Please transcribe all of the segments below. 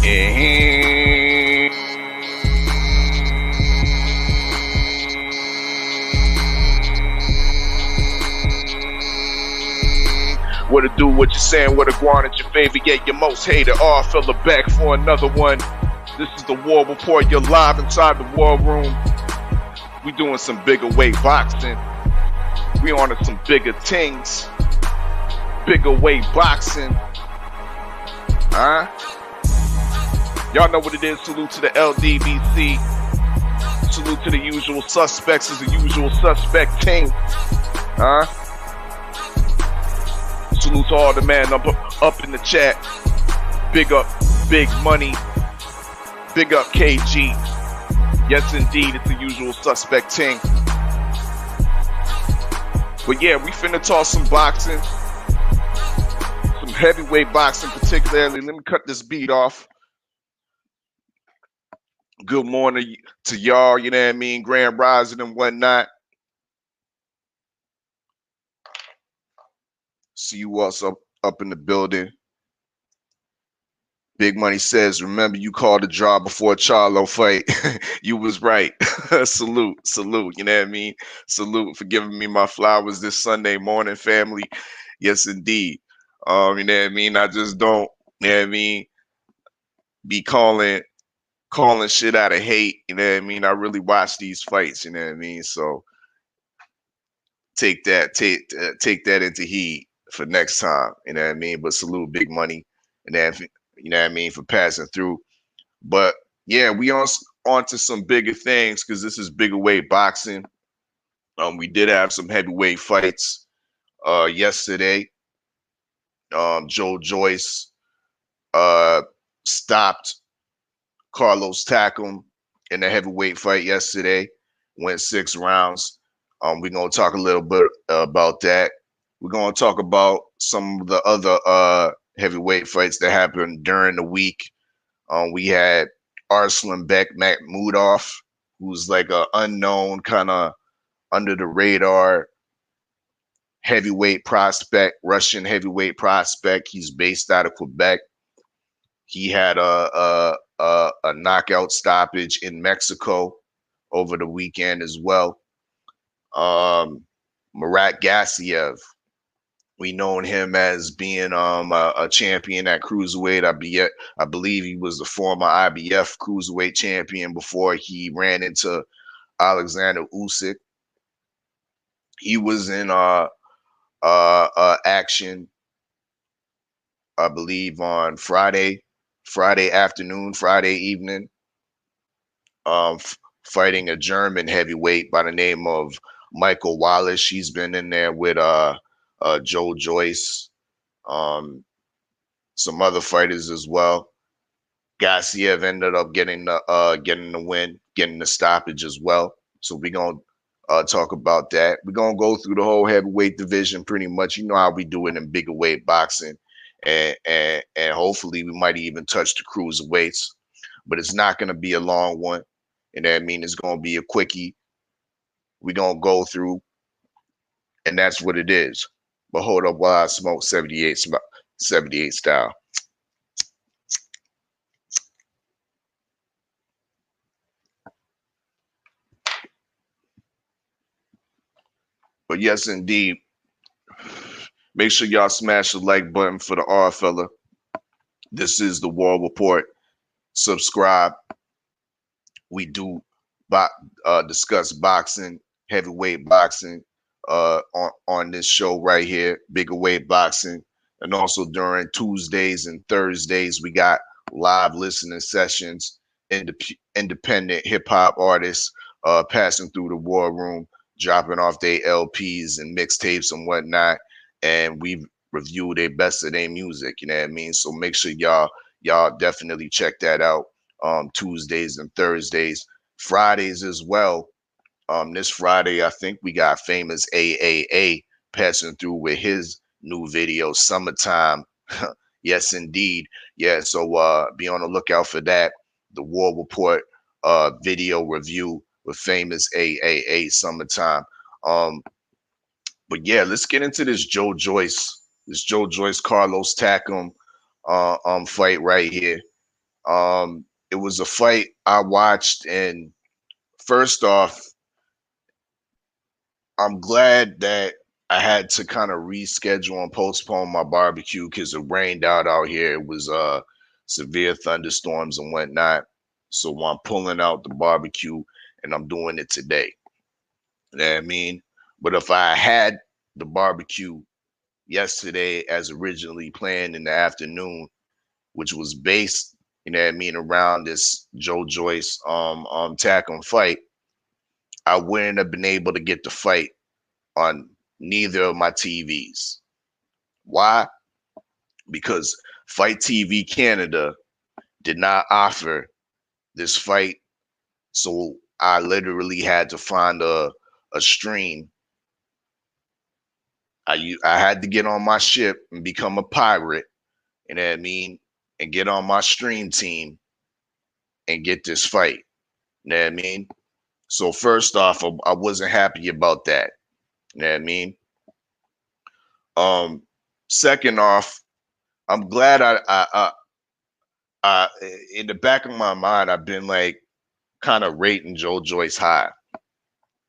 What to do, what you saying, what to go on at your favorite, yet your most hated. Oddfella back for another one. This is the War Report. You're live inside the war room. We doing some bigger weight boxing. We on to some bigger things. Bigger weight boxing. Y'all know what it is. Salute to the LDBC. Salute to the usual suspects as the usual suspect team. Salute to all the man up in the chat. Big up, big money. Big up KG. Yes, indeed, it's the usual suspect team. But yeah, we finna talk some boxing. Some heavyweight boxing particularly. Let me cut this beat off. Good morning to y'all, you know what I mean? Grand Rising and whatnot. See you all up in the building. Big Money says, remember you called the draw before Charlo fight. You was right. Salute, you know what I mean? Salute for giving me my flowers this Sunday morning, family. Yes, indeed. You know what I mean? I just don't, you know what I mean, be calling shit out of hate, you know what I mean? I really watch these fights, you know what I mean? So take that into heed for next time, you know what I mean? But salute Big Money, and then, you know what I mean, for passing through. But yeah, we on to some bigger things because this is bigger weight boxing. We did have some heavyweight fights yesterday. Joe Joyce stopped Carlos Takam in the heavyweight fight yesterday. Went 6 rounds. We're gonna talk a little bit about that. We're gonna talk about some of the other heavyweight fights that happened during the week. We had Arslanbek Makhmudov, who's like an unknown, kind of under the radar heavyweight prospect, Russian heavyweight prospect. He's based out of Quebec. He had a knockout stoppage in Mexico over the weekend as well. Murat Gassiev, we known him as being a champion at cruiserweight. I believe he was the former IBF cruiserweight champion before he ran into Alexander Usyk. He was in action, I believe, on Friday afternoon, Friday evening, fighting a German heavyweight by the name of Michael Wallace. He's been in there with Joe Joyce, some other fighters as well. Gassiev ended up getting the win, getting the stoppage as well. So we're gonna talk about that. We're gonna go through the whole heavyweight division pretty much. You know how we do it in bigger weight boxing, and hopefully we might even touch the cruiserweights, but it's not gonna be a long one. And I mean, it's gonna be a quickie. We're gonna go through, and that's what it is. But hold up while I smoke 78 style. But yes, indeed. Make sure y'all smash the like button for the Oddfella. This is the War Report. Subscribe. We do discuss boxing, heavyweight boxing, on this show right here, bigger weight boxing. And also during Tuesdays and Thursdays, we got live listening sessions, independent hip-hop artists passing through the war room, dropping off their LPs and mixtapes and whatnot. And we review their best of their music, you know what I mean? So make sure y'all definitely check that out. Tuesdays and Thursdays, Fridays as well. This Friday, I think we got famous AAA passing through with his new video, Summertime. Yes, indeed. Yeah, so be on the lookout for that. The War Report video review with famous AAA, Summertime. But yeah, let's get into this Joe Joyce Carlos Takam fight right here. It was a fight I watched, and first off, I'm glad that I had to kind of reschedule and postpone my barbecue because it rained out here. It was severe thunderstorms and whatnot. So I'm pulling out the barbecue and I'm doing it today. You know what I mean? But if I had the barbecue yesterday as originally planned in the afternoon, which was based, you know what I mean, around this Joe Joyce tackle fight, I wouldn't have been able to get the fight on neither of my TVs. Why? Because Fight TV Canada did not offer this fight, so I literally had to find a stream. I had to get on my ship and become a pirate, you know what I mean, and get on my stream team and get this fight. You know what I mean? So first off, I wasn't happy about that. You know what I mean? Um, Second off, I'm glad I in the back of my mind, I've been like kind of rating Joe Joyce high.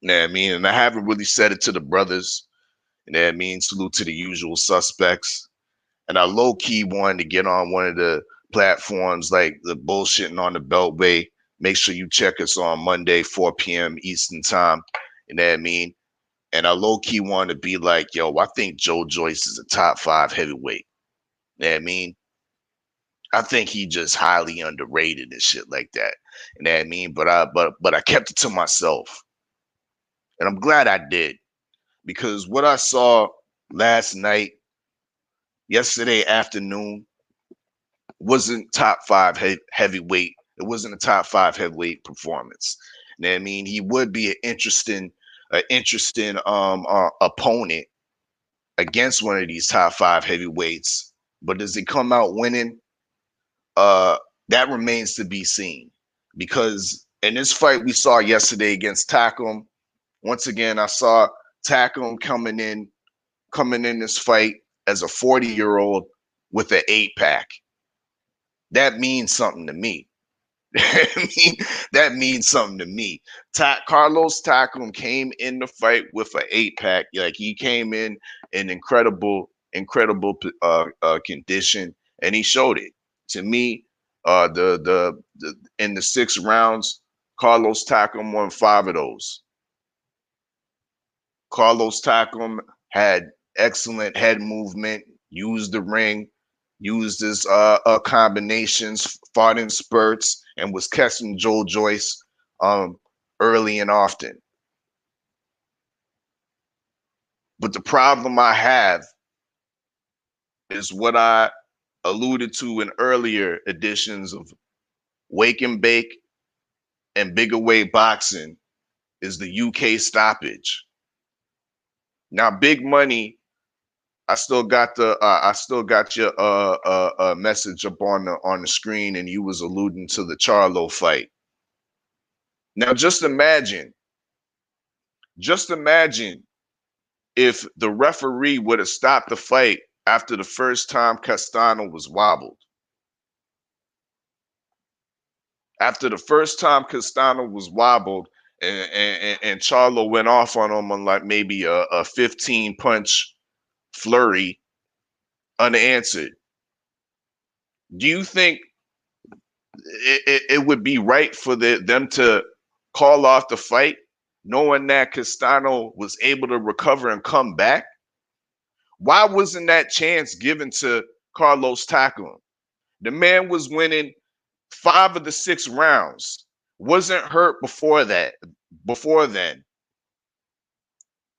You know what I mean? And I haven't really said it to the brothers. You know what I mean? Salute to the usual suspects. And I low key wanted to get on one of the platforms like the bullshitting on the Beltway. Make sure you check us on Monday, 4 p.m. Eastern time. You know what I mean? And I low key wanted to be like, yo, I think Joe Joyce is a top 5 heavyweight. You know what I mean? I think he just highly underrated and shit like that. You know what I mean? But I kept it to myself. And I'm glad I did. Because what I saw last night, yesterday afternoon, wasn't top 5 heavyweight. It wasn't a top 5 heavyweight performance. You know what I mean? He would be an interesting opponent against one of these top 5 heavyweights. But does he come out winning? That remains to be seen. Because in this fight we saw yesterday against Takum, once again I saw Takum coming in this fight as a 40-year-old with an 8-pack. That means something to me. That means something to me. Carlos Takam came in the fight with an 8-pack. Like he came in incredible condition, and he showed it. To me, the in the 6 rounds, Carlos Takam won 5 of those. Carlos Takam had excellent head movement, used the ring, used his combinations, fought in spurts, and was catching Joe Joyce early and often. But the problem I have is what I alluded to in earlier editions of Wake and Bake and Bigger Weight Boxing is the UK stoppage. Now, Big Money, I still got your message up on the screen, and you was alluding to the Charlo fight. Now, just imagine if the referee would have stopped the fight after the first time Castano was wobbled. After the first time Castano was wobbled, and Charlo went off on him on like maybe a 15 punch flurry unanswered. Do you think it would be right for them to call off the fight, knowing that Castano was able to recover and come back? Why wasn't that chance given to Carlos Takam? The man was winning 5 of the 6 rounds. Wasn't hurt before that. Before then,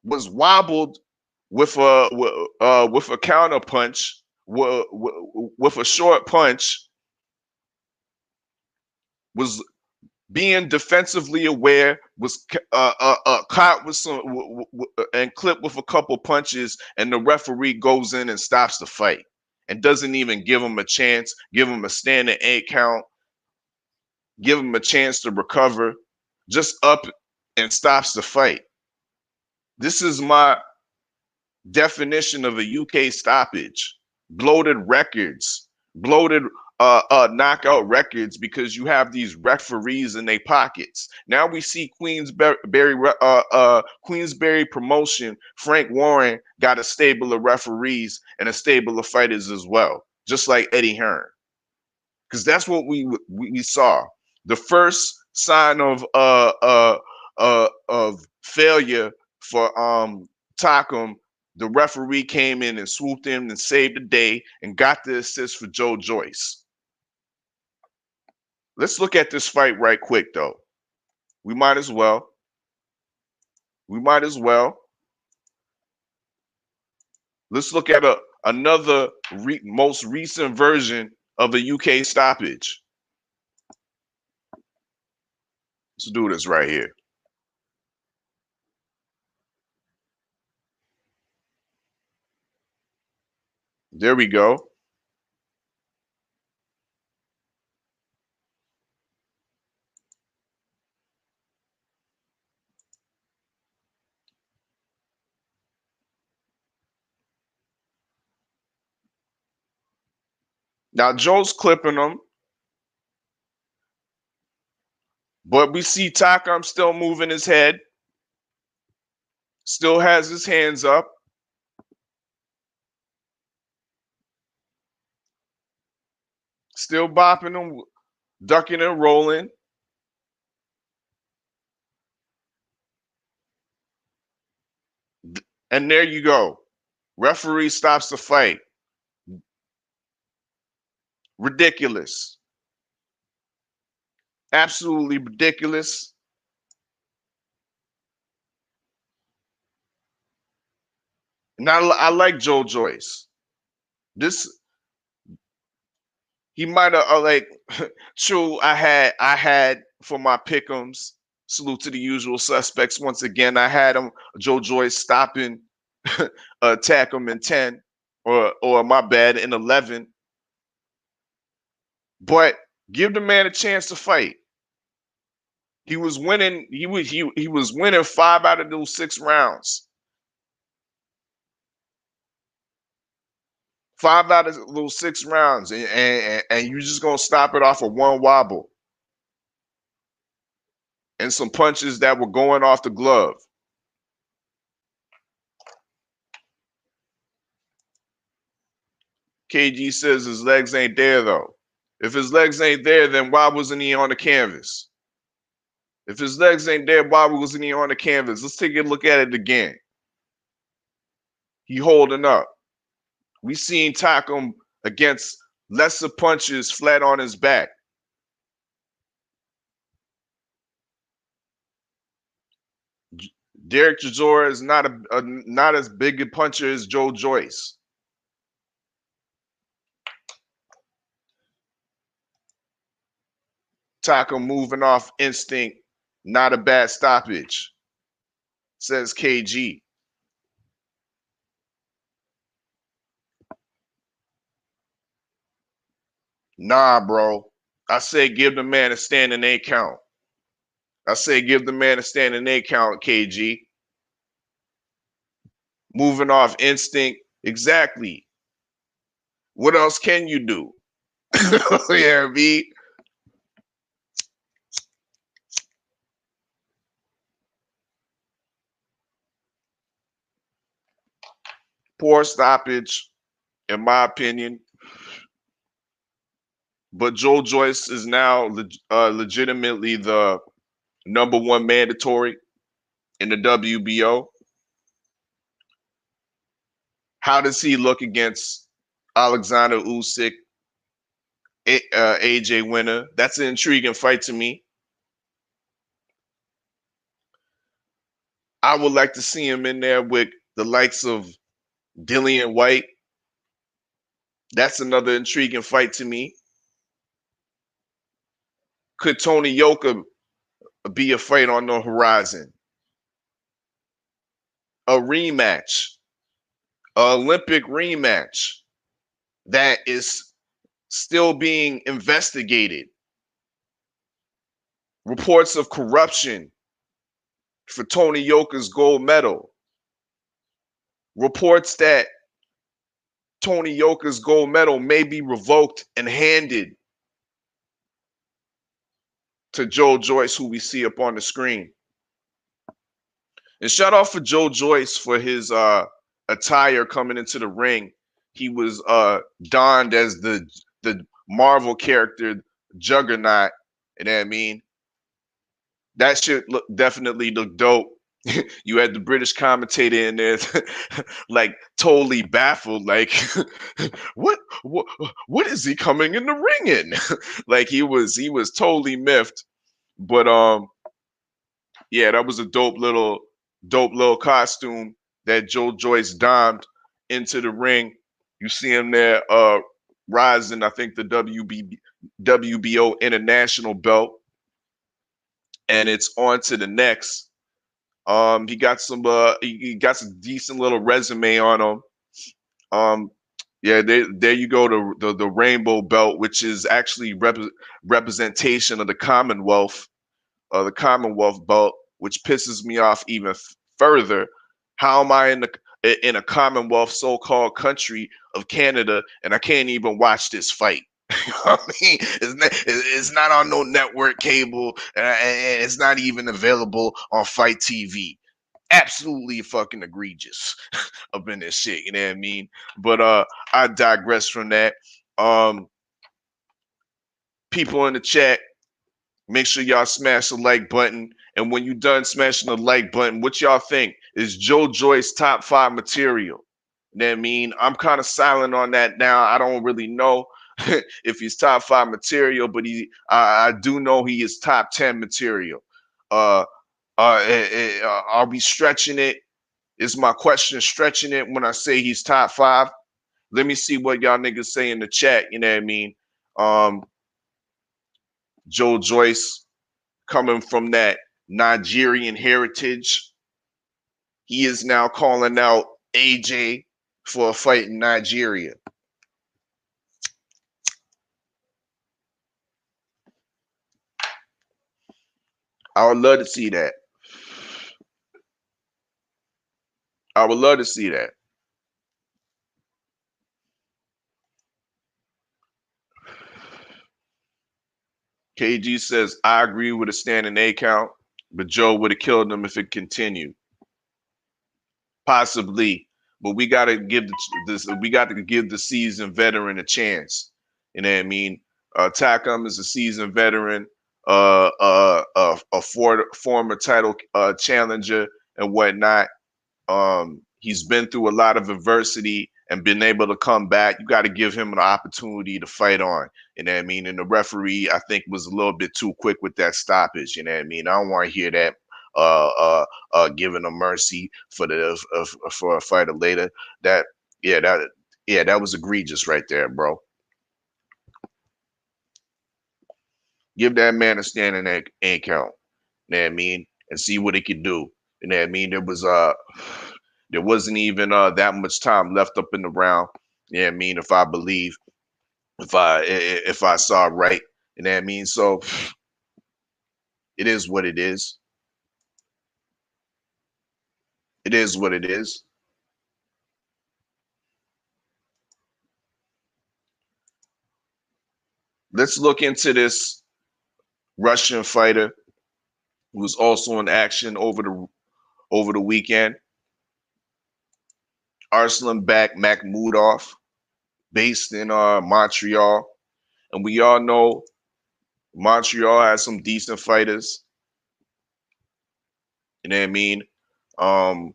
was wobbled with a counter punch, with a short punch. Was being defensively aware, was caught with some and clipped with a couple punches, and the referee goes in and stops the fight and doesn't even give him a chance, give him a standing 8 count, give him a chance to recover, just up and stops the fight. This is my definition of a UK stoppage. Bloated records, bloated knockout records because you have these referees in their pockets. Now we see Queensberry promotion. Frank Warren got a stable of referees and a stable of fighters as well, just like Eddie Hearn. Because that's what we saw. The first sign of failure for Takam, the referee came in and swooped in and saved the day and got the assist for Joe Joyce. Let's look at this fight right quick, though. We might as well. Let's look at another most recent version of a UK stoppage. Let's do this right here. There we go. Now Joe's clipping him, but we see Takam still moving his head, still has his hands up. Still bopping him, ducking and rolling. And there you go. Referee stops the fight. Ridiculous. Absolutely ridiculous. Now I like Joe Joyce. He might have like true. I had for my pick'ems. Salute to the usual suspects once again. I had him Joe Joyce stopping attack him in 10 or my bad in 11. But give the man a chance to fight. He was winning. He was winning 5 out of those 6 rounds. 5 out of those 6 rounds, and you're just gonna stop it off of one wobble and some punches that were going off the glove. KG says his legs ain't there though. If his legs ain't there, then why wasn't he on the canvas? If his legs ain't there, why wasn't he on the canvas? Let's take a look at it again. He holding up. We seen Takam against lesser punches flat on his back. Derek Chisora is not as big a puncher as Joe Joyce. Takam moving off instinct, not a bad stoppage, says KG. Nah, bro. I say give the man a standing 8 count. I say give the man a standing 8 count, KG. Moving off instinct. Exactly. What else can you do? Yeah, B. Poor stoppage, in my opinion. But Joe Joyce is now legitimately the #1 mandatory in the WBO. How does he look against Alexander Usyk, AJ winner? That's an intriguing fight to me. I would like to see him in there with the likes of Dillian White. That's another intriguing fight to me. Could Tony Yoka be a fight on the horizon? A rematch, an Olympic rematch that is still being investigated. Reports of corruption for Tony Yoka's gold medal. Reports that Tony Yoka's gold medal may be revoked and handed to Joe Joyce, who we see up on the screen. And shout out for Joe Joyce for his attire coming into the ring. He was donned as the Marvel character Juggernaut. You know what I mean? That shit definitely looked dope. You had the British commentator in there, like totally baffled, like what is he coming in the ring in? Like he was totally miffed. But yeah, that was a dope little costume that Joe Joyce donned into the ring. You see him there rising, I think, the WBO International belt, and it's on to the next. He got some decent little resume on him. Um, yeah, there you go, the rainbow belt, which is actually representation of the Commonwealth belt, which pisses me off even further. How am I in a Commonwealth so-called country of Canada and I can't even watch this fight? You know what I mean? It's not on no network cable, and it's not even available on Fight TV. Absolutely fucking egregious up in this shit. You know what I mean? But I digress from that. Um, People in the chat, make sure y'all smash the like button. And when you done smashing the like button, what y'all think? Is Joe Joyce top 5 material? You know what I mean? I'm kind of silent on that now. I don't really know if he's top 5 material, but I do know he is top 10 material. Are we stretching it? Is my question stretching it when I say he's top 5? Let me see what y'all niggas say in the chat. You know what I mean? Um, Joe Joyce, coming from that Nigerian heritage, he is now calling out AJ for a fight in Nigeria. I would love to see that. I would love to see that. KG says, I agree with a standing A count, but Joe would have killed him if it continued. Possibly, but we got to give the seasoned veteran a chance. You know what I mean? Takam is a seasoned veteran, a former title challenger and whatnot. He's been through a lot of adversity and been able to come back. You got to give him an opportunity to fight on. You know what I mean? And the referee, I think, was a little bit too quick with that stoppage. You know what I mean? I don't want to hear that uh, giving a mercy for a fighter later. That yeah that yeah that was egregious right there, bro. Give that man a standing egg count. You know what I mean? And see what he could do. You know what I mean? There wasn't even that much time left up in the round. You know what I mean? If I believe, if I saw right, you know what I mean? So it is what it is. It is what it is. Let's look into this Russian fighter who was also in action over the weekend. Arslan Bak Makhmudov, based in Montreal, and we all know Montreal has some decent fighters. You know what I mean?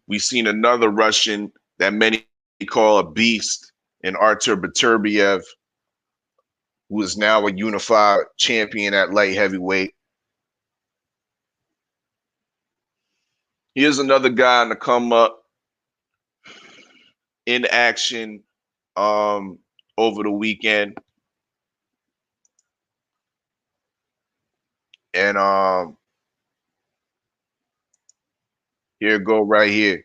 We've seen another Russian that many call a beast in Artur Beterbiev, who is now a unified champion at light heavyweight. Here's another guy on the come up in action um, over the weekend. And here go right here.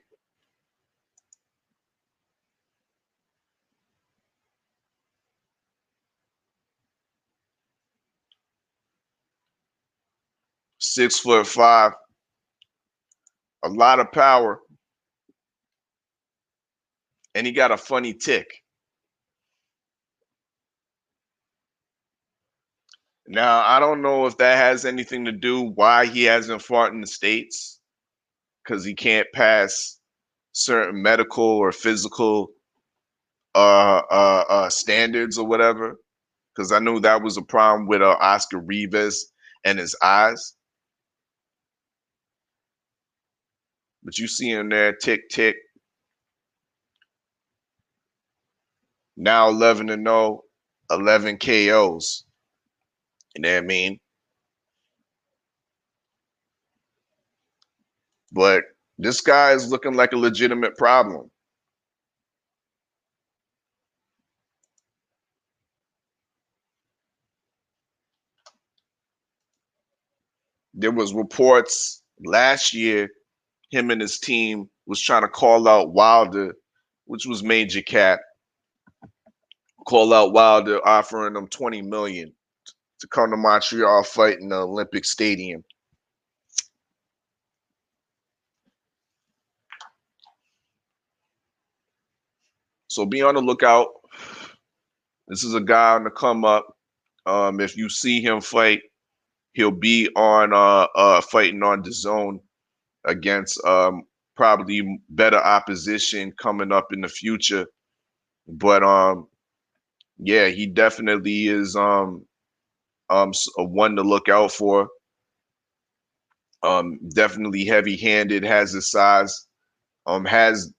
.6'5", a lot of power, and he got a funny tick. Now, I don't know if that has anything to do why he hasn't fought in the States, because he can't pass certain medical or physical standards or whatever. Because I knew that was a problem with Oscar Rivas and his eyes. But you see him there, tick tick. Now 11-0, 11 KOs. You know what I mean? But this guy is looking like a legitimate problem. There was reports last year him and his team was trying to call out Wilder, which was major cap, call out Wilder, offering him 20 million to come to Montreal fight in the Olympic Stadium. So be on the lookout. This is a guy on the come up. If you see him fight, he'll be on fighting on the zone against probably better opposition coming up in the future. But yeah, he definitely is a one to look out for. Definitely heavy-handed, has his size, has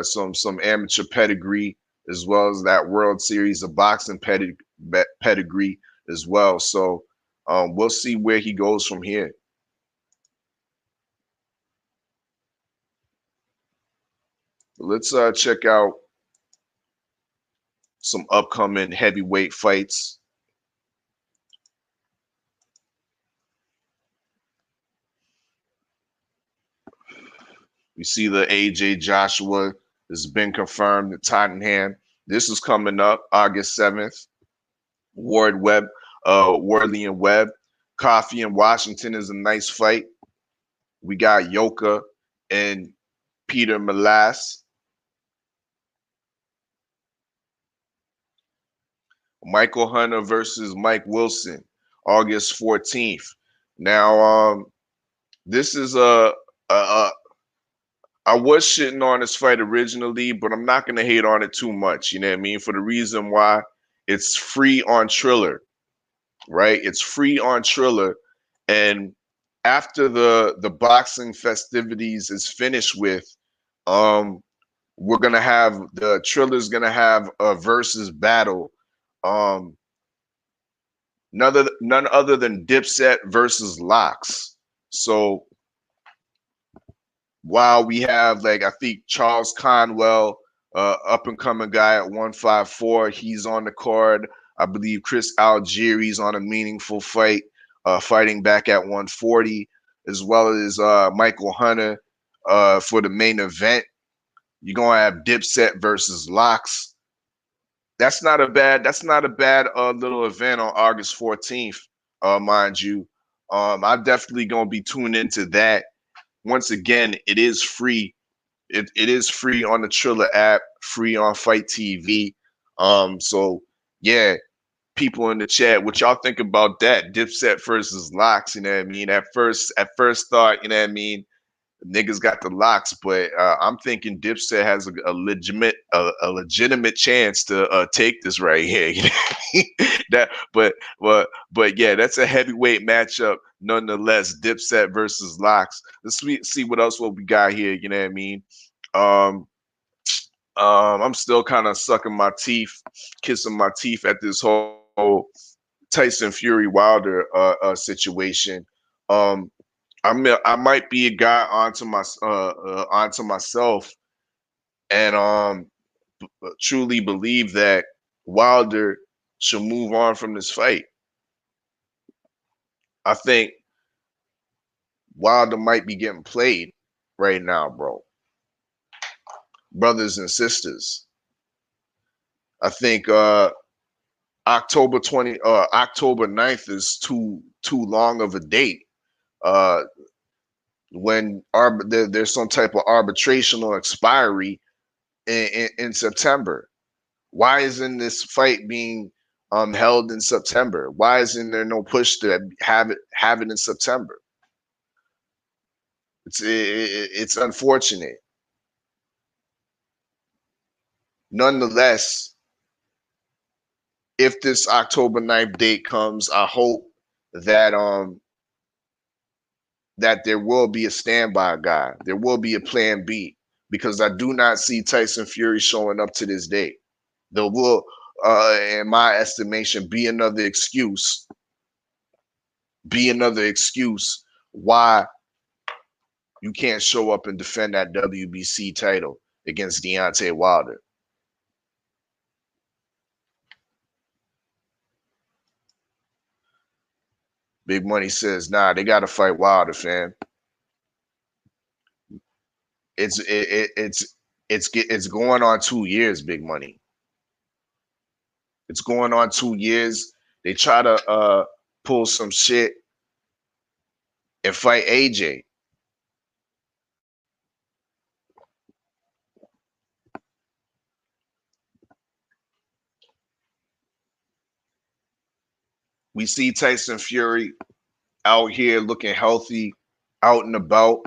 some amateur pedigree as well as that World Series of Boxing pedigree as well. So we'll see where he goes from here. Let's check out some upcoming heavyweight fights. We see the AJ Joshua has been confirmed at Tottenham. This is coming up August 7th. Wardley and Webb. Coffee in Washington is a nice fight. We got Yoka and Peter Malas. Michael Hunter versus Mike Wilson, August 14th. Now, this is I was shitting on this fight originally, but I'm not gonna hate on it too much. You know what I mean? For the reason why it's free on Triller, right? It's free on Triller, and after the boxing festivities is finished with, we're gonna have the Triller's gonna have a versus battle. None other than Dipset versus Locks. So while we have, like, I think Charles Conwell, up and coming guy at 154, he's on the card. I believe Chris Algieri's on a meaningful fight, fighting back at 140, as well as Michael Hunter for the main event. You're gonna have Dipset versus Locks. That's not a bad little event on August 14th, mind you. I'm definitely gonna be tuned into that. Once again, it is free. It is free on the Triller app, free on Fight TV. So yeah, people in the chat, what y'all think about that? Dipset versus Locks, you know what I mean? At first thought, you know what I mean, niggas got the Locks, but I'm thinking Dipset has a legitimate chance to take this right here. You know? But yeah, that's a heavyweight matchup nonetheless. Dipset versus Locks. Let's see what else we got here. You know what I mean? I'm still kind of sucking my teeth, kissing my teeth at this whole Tyson Fury Wilder situation. I might be a guy onto myself, and truly believe that Wilder should move on from this fight. I think Wilder might be getting played right now, bro. Brothers and sisters. I think October 9th is too long of a date. When there's some type of arbitration or expiry in September. Why isn't this fight being held in September? Why isn't there no push to have it in September? It's unfortunate. Nonetheless, if this October 9th date comes, I hope that that there will be a standby guy. There will be a plan B, because I do not see Tyson Fury showing up to this date. There will, in my estimation, be another excuse. Why you can't show up and defend that WBC title against Deontay Wilder. Big Money says, nah, they got to fight Wilder, fam. It's going on 2 years, Big Money. It's going on 2 years. They try to pull some shit and fight AJ. We see Tyson Fury out here looking healthy, out and about.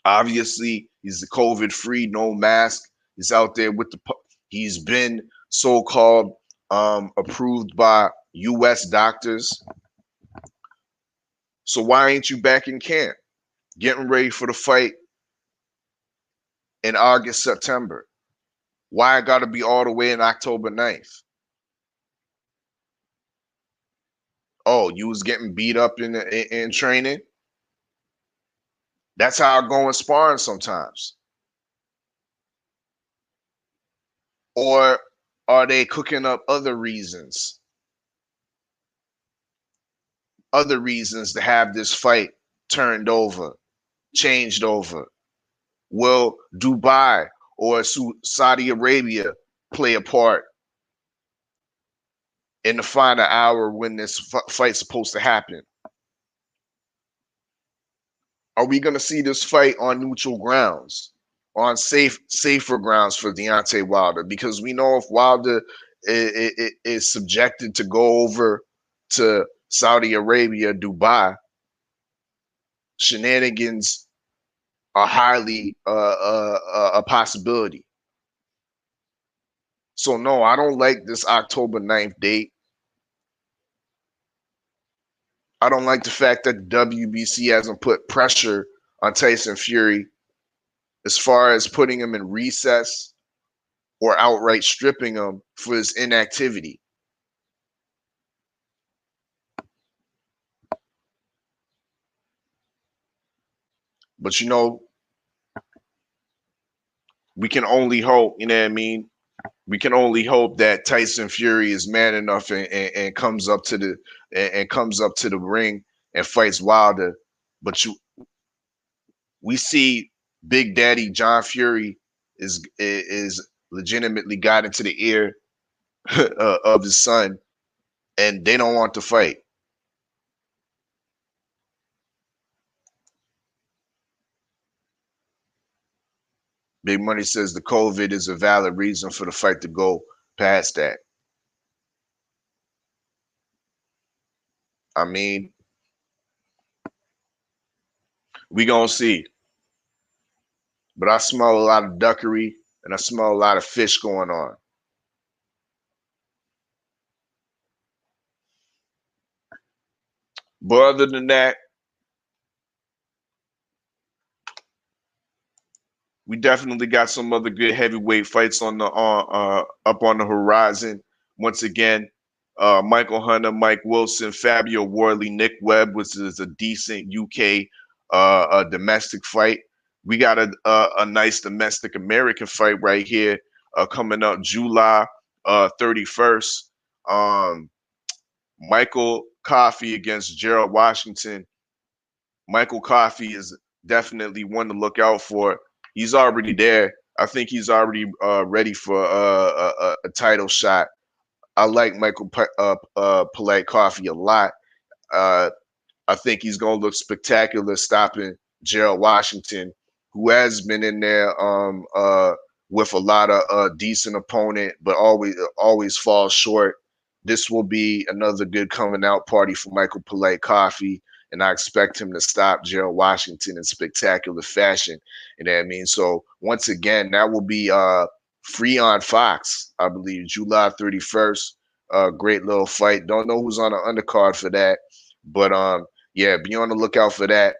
Obviously, he's COVID free, no mask. He's out there with he's been so-called approved by US doctors. So why ain't you back in camp, getting ready for the fight in August, September? Why I gotta be all the way in October 9th? Oh, you was getting beat up in training? That's how I go in sparring sometimes. Or are they cooking up other reasons? Other reasons to have this fight turned over, changed over? Will Dubai or Saudi Arabia play a part in the final hour when this fight's supposed to happen? Are we going to see this fight on neutral grounds, on safer grounds for Deontay Wilder? Because we know if Wilder is subjected to go over to Saudi Arabia, Dubai, shenanigans are highly a possibility. So no, I don't like this October 9th date. I don't like the fact that the WBC hasn't put pressure on Tyson Fury as far as putting him in recess or outright stripping him for his inactivity. But you know, we can only hope, you know what I mean? We can only hope that Tyson Fury is man enough and comes up to the ring and fights Wilder. But we see Big Daddy John Fury is legitimately got into the ear of his son, and they don't want to fight. Big Money says the COVID is a valid reason for the fight to go past that. I mean, we gonna see. But I smell a lot of duckery and I smell a lot of fish going on. But other than that, we definitely got some other good heavyweight fights on the up on the horizon. Once again, Michael Hunter, Mike Wilson, Fabio Worley, Nick Webb, which is a decent UK domestic fight. We got a nice domestic American fight right here coming up July 31st. Michael Coffey against Gerald Washington. Michael Coffey is definitely one to look out for. He's already there. I think he's already ready for a title shot. I like Michael Polite Coffey a lot. I think he's going to look spectacular stopping Gerald Washington, who has been in there with a lot of decent opponent, but always falls short. This will be another good coming out party for Michael Polite Coffee, and I expect him to stop Gerald Washington in spectacular fashion. You know what I mean? So once again, that will be free on Fox, I believe, July 31st. Great little fight. Don't know who's on the undercard for that, but yeah, be on the lookout for that.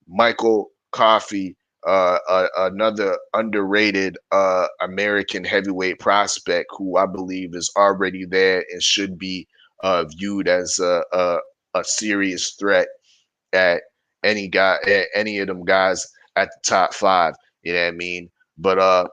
Michael Coffey, another underrated American heavyweight prospect who I believe is already there and should be viewed as a serious threat at any of them guys at the top five. You know what I mean? But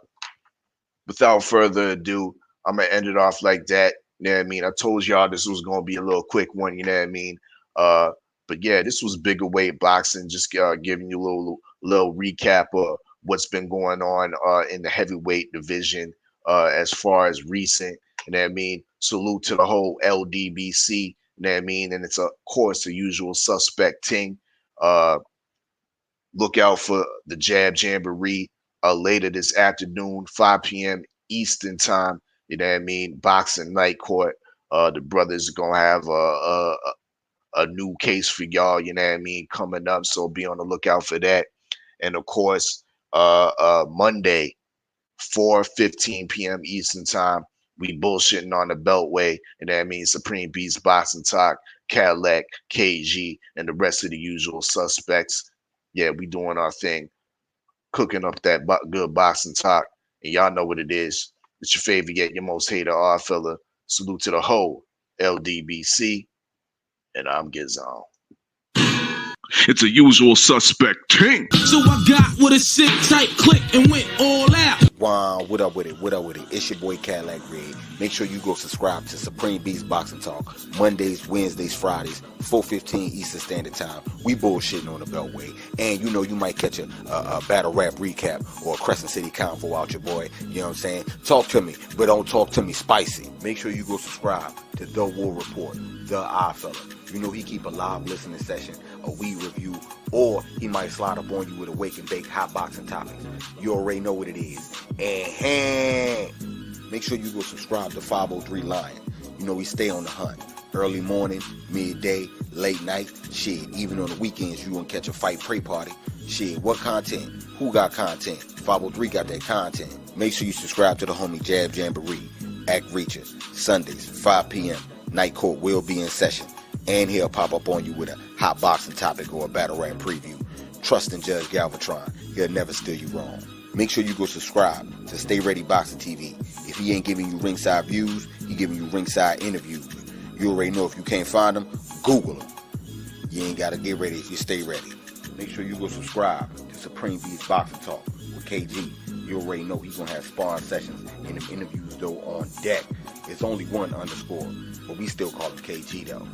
without further ado, I'm gonna end it off like that. You know what I mean? I told y'all this was gonna be a little quick one. You know what I mean? Uh, but yeah, this was bigger weight boxing. Just giving you a little recap of what's been going on in the heavyweight division as far as recent. You know what I mean? Salute to the whole LDBC. You know what I mean? And it's of course the usual suspect thing. Uh, Look out for the Jab Jamboree later this afternoon, 5 p.m. Eastern time. You know what I mean? Boxing Night Court. The brothers are gonna have a new case for y'all. You know what I mean? Coming up, so be on the lookout for that. And of course, Monday, 4:15 p.m. Eastern time. We bullshitting on the Beltway, and that means Supreme Beast Boxing Talk, Cadillac, KG, and the rest of the usual suspects. Yeah, we doing our thing, cooking up that good boxing talk, and y'all know what it is. It's your favorite yet your most hated Oddfella. Salute to the whole LDBC, and I'm Gizon. It's a usual suspect thing. So I got with a sick tight click and went all out. Wow, what up with it? What up with it? It's your boy Cadillac Red. Make sure you go subscribe to Supreme Beast Boxing Talk Mondays, Wednesdays, Fridays, 4:15 Eastern Standard Time. We bullshitting on the Beltway, and you know you might catch a battle rap recap or a Crescent City convo out your boy. You know what I'm saying? Talk to me, but don't talk to me spicy. Make sure you go subscribe to The War Report, The Oddfella. You know he keep a live listening session, a weed review, or he might slide up on you with a wake and bake hot boxing topics. You already know what it is. And make sure you go subscribe to 503 Lion. You know we stay on the hunt. Early morning, midday, late night, shit. Even on the weekends, you gonna catch a fight pray party. Shit, what content? Who got content? 503 got that content. Make sure you subscribe to the homie Jab Jamboree, Act Reacher, Sundays, 5 p.m. Night Court will be in session. And he'll pop up on you with a hot boxing topic or a battle rap preview. Trust in Judge Galvatron. He'll never steer you wrong. Make sure you go subscribe to Stay Ready Boxing TV. If he ain't giving you ringside views, he giving you ringside interviews. You already know if you can't find him, Google him. You ain't got to get ready if you stay ready. Make sure you go subscribe to Supreme Beast Boxing Talk with KG. You already know he's going to have sparring sessions and them interviews, though, on deck. It's only one underscore, but we still call him KG, though.